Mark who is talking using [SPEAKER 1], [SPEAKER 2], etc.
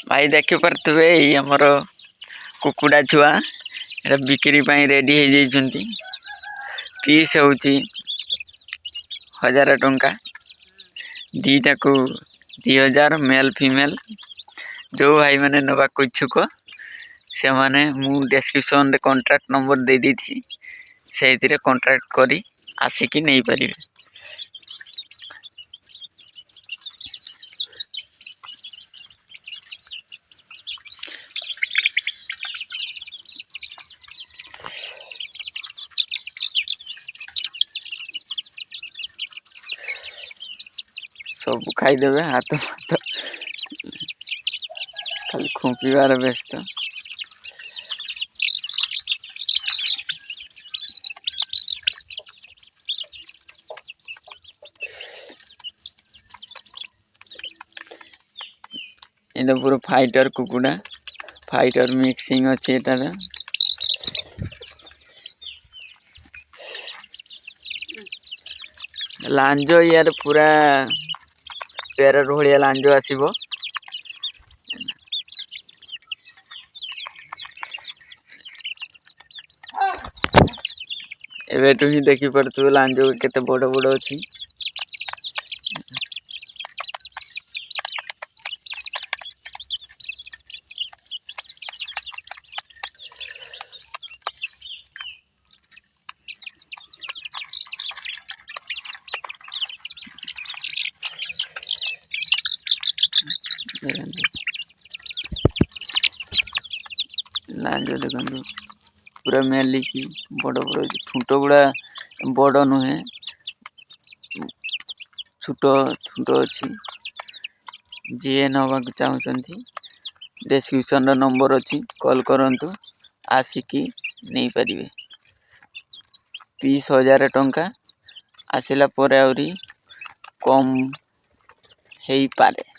[SPEAKER 1] भाई देखि पारे ये आमर कुकुड़ा छुआ एटा बिक्री रेडी हो जाइछन्ती। पीस होची 1000 टंका दीटा को 2000 मेल फीमेल। जो भाई मैंने नवा इच्छुक से माने मु डिस्क्रिप्शन रे कॉन्ट्रैक्ट नंबर दे दी थी से कॉन्ट्रैक्ट करी आसिकी नहीं पारे। सब खाईदेवे हाथ हाथ खाली खुंपार व्यस्त। ये पूरा फाइटर कुकुड़ा फाइटर मिक्सिंग अच्छे एटार लांज यार पूरा पेरर भाया लांज आसब। एवेटू ही देखी पारे लांज केते बड़ बड़ अच्छी। लांज देखो पूरा मेली की बड़ बड़ ठुट गुड़ा बड़ नुहे छुट छुट अच्छी। जी नवा चाहती डिस्क्रिप्शन नंबर अच्छी कॉल करंतु आसिकी नहीं पारे। पीस 1000 टंका आसिला परे आउरी कम हेई पारे।